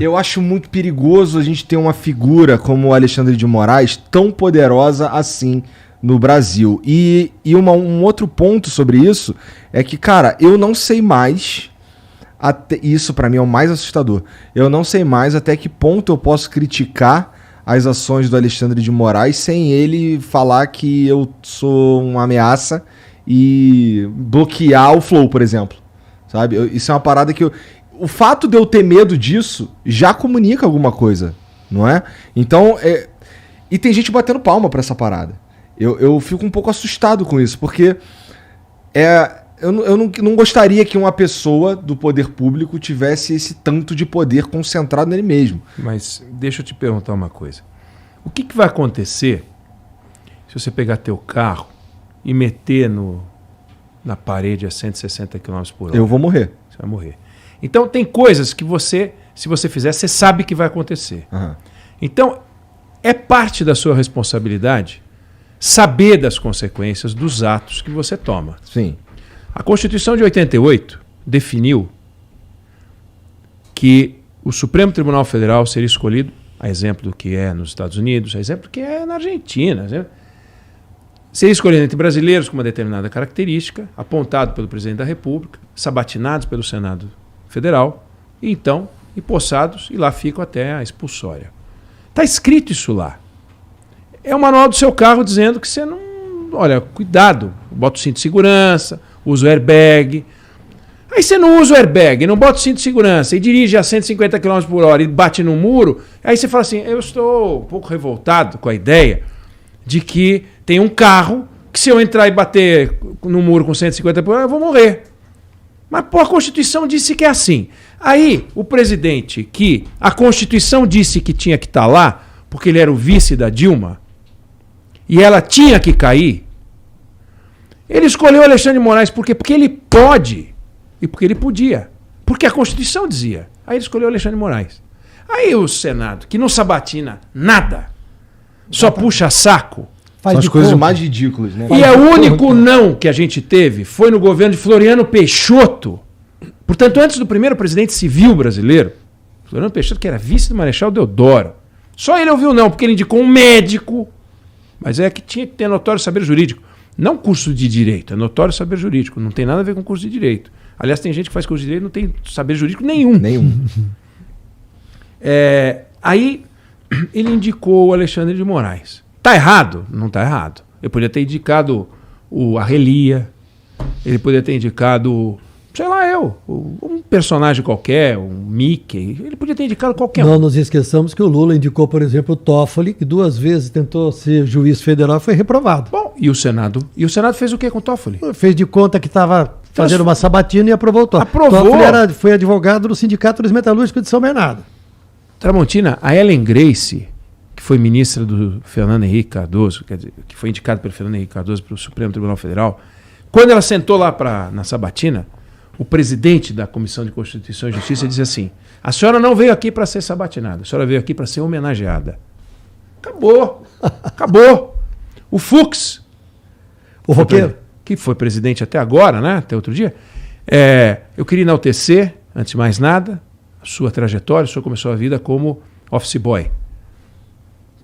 Eu acho muito perigoso a gente ter uma figura como o Alexandre de Moraes tão poderosa assim no Brasil. E um outro ponto sobre isso é que, cara, eu não sei mais, isso pra mim é o mais assustador, eu não sei mais até que ponto eu posso criticar as ações do Alexandre de Moraes sem ele falar que eu sou uma ameaça e bloquear o Flow, por exemplo. Sabe? Isso é uma parada que o fato de eu ter medo disso já comunica alguma coisa, não é? Então, e tem gente batendo palma pra essa parada. Eu fico um pouco assustado com isso, porque eu não gostaria que uma pessoa do poder público tivesse esse tanto de poder concentrado nele mesmo. Mas deixa eu te perguntar uma coisa. O que vai acontecer se você pegar teu carro e meter na parede a 160 km por hora? Eu vou morrer. Você vai morrer. Então tem coisas que você, se você fizer, você sabe que vai acontecer. Uhum. Então é parte da sua responsabilidade saber das consequências dos atos que você toma. Sim. A Constituição de 88 definiu que o Supremo Tribunal Federal seria escolhido, a exemplo do que é nos Estados Unidos, a exemplo do que é na Argentina, seria escolhido entre brasileiros com uma determinada característica, apontado pelo Presidente da República, sabatinados pelo Senado Federal, e então empossados, e lá ficam até a expulsória. Está escrito isso lá. É o manual do seu carro dizendo que você não... Olha, cuidado, bota o cinto de segurança, usa o airbag. Aí você não usa o airbag, não bota o cinto de segurança e dirige a 150 km por hora e bate no muro, aí você fala assim, eu estou um pouco revoltado com a ideia de que tem um carro que se eu entrar e bater no muro com 150 por hora, eu vou morrer. Mas, pô, a Constituição disse que é assim. Aí, o presidente, que a Constituição disse que tinha que estar lá, porque ele era o vice da Dilma, e ela tinha que cair, ele escolheu Alexandre de Moraes por quê? Porque ele pode e porque ele podia. Porque a Constituição dizia. Aí ele escolheu Alexandre de Moraes. Aí o Senado, que não sabatina nada, só puxa saco. São as coisas mais ridículas, né? E o único não que a gente teve foi no governo de Floriano Peixoto. Portanto, antes do primeiro presidente civil brasileiro, Floriano Peixoto, que era vice do Marechal Deodoro, só ele ouviu não, porque ele indicou um médico, mas é que tinha que ter notório saber jurídico. Não curso de direito, é notório saber jurídico, não tem nada a ver com curso de direito. Aliás, tem gente que faz curso de direito e não tem saber jurídico nenhum. Aí ele indicou o Alexandre de Moraes. Tá errado? Não tá errado. Ele podia ter indicado o Arrelia, ele podia ter indicado, sei lá, um personagem qualquer, um Mickey, ele podia ter indicado qualquer um. Não nos esqueçamos que o Lula indicou, por exemplo, o Toffoli, que 2 vezes tentou ser juiz federal e foi reprovado. Bom, e o Senado? E o Senado fez o que com o Toffoli? Fez de conta que estava fazendo uma sabatina e aprovou o Toffoli. Aprovou. Toffoli foi advogado do Sindicato dos Metalúrgicos de São Bernardo. Tramontina, a Ellen Grace, que foi ministra do Fernando Henrique Cardoso, quer dizer, que foi indicado pelo Fernando Henrique Cardoso para o Supremo Tribunal Federal, quando ela sentou lá na sabatina, o presidente da Comissão de Constituição e Justiça disse assim, a senhora não veio aqui para ser sabatinada, a senhora veio aqui para ser homenageada. Acabou. Acabou. O Fux, O roqueiro. que foi presidente até agora, né? Até outro dia, eu queria enaltecer, antes de mais nada, a sua trajetória. O senhor começou a vida como office boy.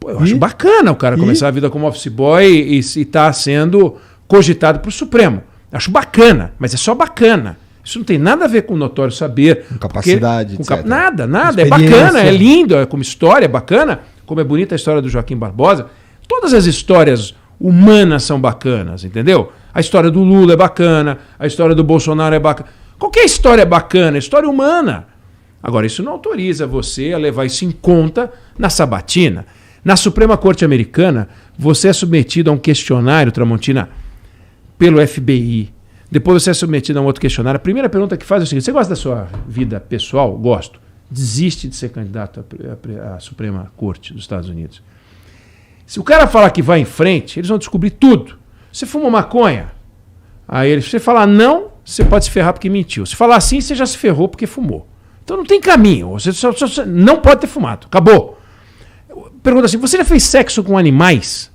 Pô, eu acho bacana o cara começar a vida como office boy e estar sendo cogitado para o Supremo. Acho bacana, mas é só bacana. Isso não tem nada a ver com notório saber. Com capacidade, etc. Nada. É bacana, é lindo, é como história, é bacana. Como é bonita a história do Joaquim Barbosa. Todas as histórias humanas são bacanas, entendeu? A história do Lula é bacana, a história do Bolsonaro é bacana. Qualquer história é bacana, história humana. Agora, isso não autoriza você a levar isso em conta na sabatina. Na Suprema Corte Americana, você é submetido a um questionário, Tramontina, pelo FBI. Depois você é submetido a um outro questionário. A primeira pergunta que faz é o seguinte: você gosta da sua vida pessoal? Gosto. Desiste de ser candidato à Suprema Corte dos Estados Unidos. Se o cara falar que vai em frente, eles vão descobrir tudo. Você fuma maconha? Aí se você falar não, você pode se ferrar porque mentiu. Se falar sim, você já se ferrou porque fumou. Então não tem caminho. Você não pode ter fumado. Acabou. Pergunta assim: você já fez sexo com animais?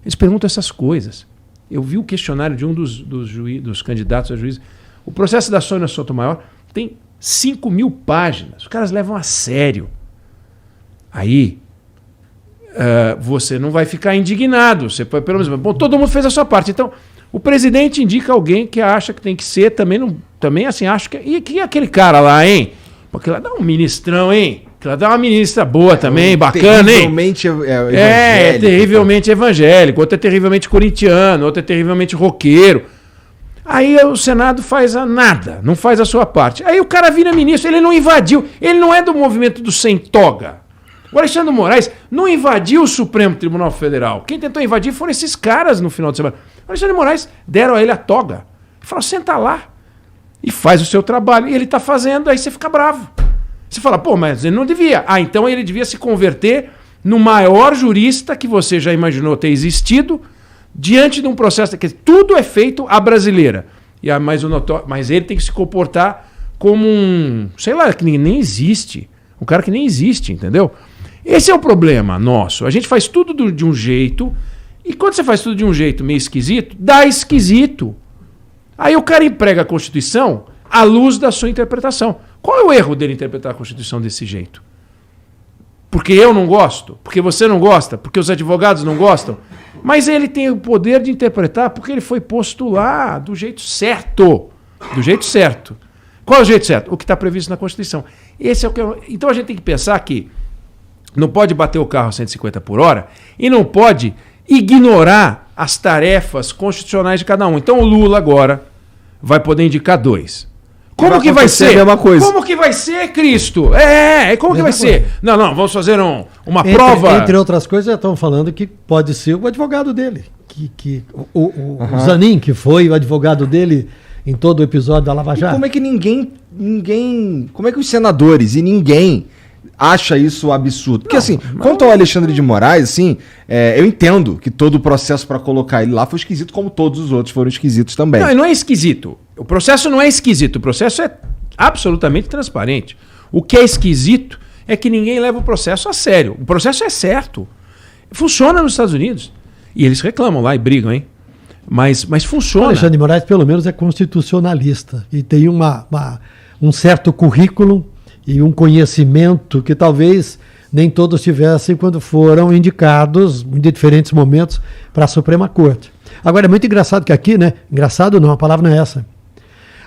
Eles perguntam essas coisas. Eu vi o questionário de um dos candidatos a juiz. O processo da Sônia Sotomayor tem 5.000 páginas. Os caras levam a sério. Aí, você não vai ficar indignado. Você pode, pelo menos, bom, todo mundo fez a sua parte. Então, o presidente indica alguém que acha que tem que ser, também assim, acho que... E que aquele cara lá, hein? Porque lá dá um ministrão, hein? Que lá dá uma ministra boa também, bacana, hein? Terrivelmente evangélico. É terrivelmente evangélico. Outro é terrivelmente corintiano, outro é terrivelmente roqueiro. Aí o Senado faz nada, não faz a sua parte. Aí o cara vira ministro, ele não invadiu, ele não é do movimento do sem toga. O Alexandre de Moraes não invadiu o Supremo Tribunal Federal. Quem tentou invadir foram esses caras no final de semana. O Alexandre de Moraes deram a ele a toga. Ele falou, senta lá e faz o seu trabalho. E ele está fazendo, aí você fica bravo. Você fala, pô, mas ele não devia. Ah, então ele devia se converter no maior jurista que você já imaginou ter existido diante de um processo que tudo é feito à brasileira. Mas ele tem que se comportar como um, sei lá, que nem existe. Um cara que nem existe, entendeu? Esse é o problema nosso. A gente faz tudo de um jeito, e quando você faz tudo de um jeito meio esquisito, dá esquisito. Aí o cara emprega a Constituição à luz da sua interpretação. Qual é o erro dele interpretar a Constituição desse jeito? Porque eu não gosto? Porque você não gosta? Porque os advogados não gostam? Mas ele tem o poder de interpretar porque ele foi posto lá do jeito certo. Do jeito certo. Qual é o jeito certo? O que está previsto na Constituição. Esse é o que Então a gente tem que pensar que não pode bater o carro a 150 por hora e não pode ignorar as tarefas constitucionais de cada um. Então o Lula agora vai poder indicar 2. Como que vai ser? A mesma coisa. Como que vai ser, Cristo? Como que vai ser? Não, vamos fazer uma prova. Entre outras coisas, já estão falando que pode ser o advogado dele. O Zanin, que foi o advogado dele em todo o episódio da Lava Jato. E como é que ninguém... Como é que os senadores e ninguém acha isso absurdo? Porque quanto ao Alexandre de Moraes, eu entendo que todo o processo para colocar ele lá foi esquisito, como todos os outros foram esquisitos também. Não, não é esquisito. O processo não é esquisito. O processo é absolutamente transparente. O que é esquisito é que ninguém leva o processo a sério. O processo é certo. Funciona nos Estados Unidos. E eles reclamam lá e brigam, hein? Mas funciona. O Alexandre de Moraes, pelo menos, é constitucionalista. E tem um certo currículo e um conhecimento que talvez nem todos tivessem quando foram indicados em diferentes momentos para a Suprema Corte. Agora, é muito engraçado que aqui, né? Engraçado não, a palavra não é essa.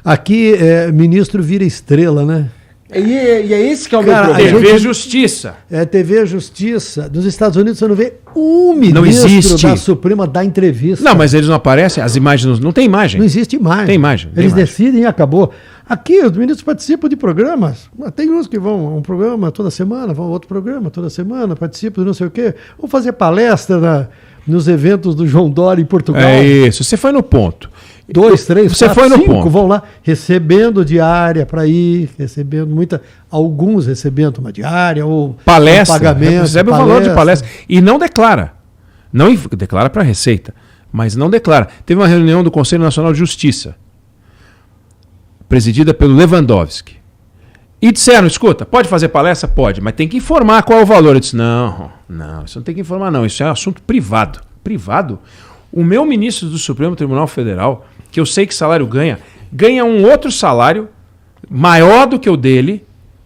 Aqui, ministro vira estrela, né? E é esse que é o meu problema. TV Justiça. TV Justiça. Nos Estados Unidos você não vê um ministro da Suprema dar entrevista. Não, mas eles não aparecem, as imagens não tem imagem. Não existe imagem. Tem imagem. Eles decidem e acabou. Aqui os ministros participam de programas. Tem uns que vão a um programa toda semana, vão a outro programa toda semana, participam de não sei o quê. Vão fazer palestra nos eventos do João Dória em Portugal. É isso, você foi no ponto. 2, 3, você 4, foi no 5 ponto. Vão lá recebendo diária para ir, alguns recebendo uma diária ou palestra, um pagamento. Recebe o valor de palestra e não declara. Não declara para a Receita, mas não declara. Teve uma reunião do Conselho Nacional de Justiça, presidida pelo Lewandowski. E disseram, escuta, pode fazer palestra? Pode, mas tem que informar qual é o valor. Eu disse, não, isso não tem que informar não, isso é um assunto privado. Privado? O meu ministro do Supremo Tribunal Federal, que eu sei que salário ganha um outro salário maior do que o dele,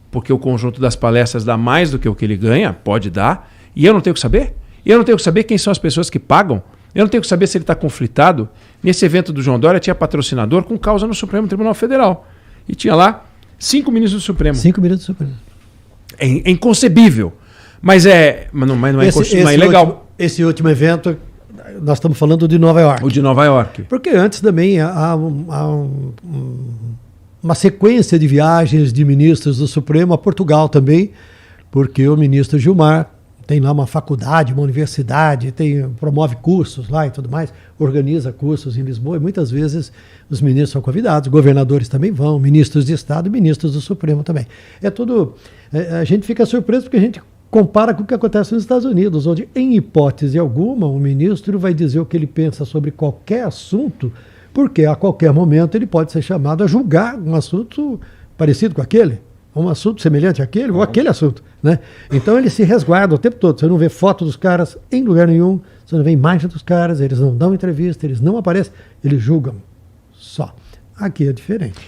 porque o conjunto das palestras dá mais do que o que ele ganha, pode dar, e eu não tenho que saber? Eu não tenho que saber quem são as pessoas que pagam? Eu não tenho que saber se ele está conflitado? Nesse evento do João Dória tinha patrocinador com causa no Supremo Tribunal Federal. E tinha lá 5 ministros do Supremo. 5 ministros do Supremo. É inconcebível. Mas não é ilegal. Esse último evento, nós estamos falando de Nova York. O de Nova York. Porque antes também há uma sequência de viagens de ministros do Supremo a Portugal também, porque o ministro Gilmar tem lá uma faculdade, uma universidade, promove cursos lá e tudo mais, organiza cursos em Lisboa, e muitas vezes os ministros são convidados, governadores também vão, ministros de Estado e ministros do Supremo também. A gente fica surpreso porque a gente compara com o que acontece nos Estados Unidos, onde, em hipótese alguma, o ministro vai dizer o que ele pensa sobre qualquer assunto, porque a qualquer momento ele pode ser chamado a julgar um assunto parecido com aquele, um assunto semelhante àquele, ou aquele assunto, né? Então ele se resguarda o tempo todo. Você não vê foto dos caras em lugar nenhum, você não vê imagem dos caras, eles não dão entrevista, eles não aparecem, eles julgam só. Aqui é diferente.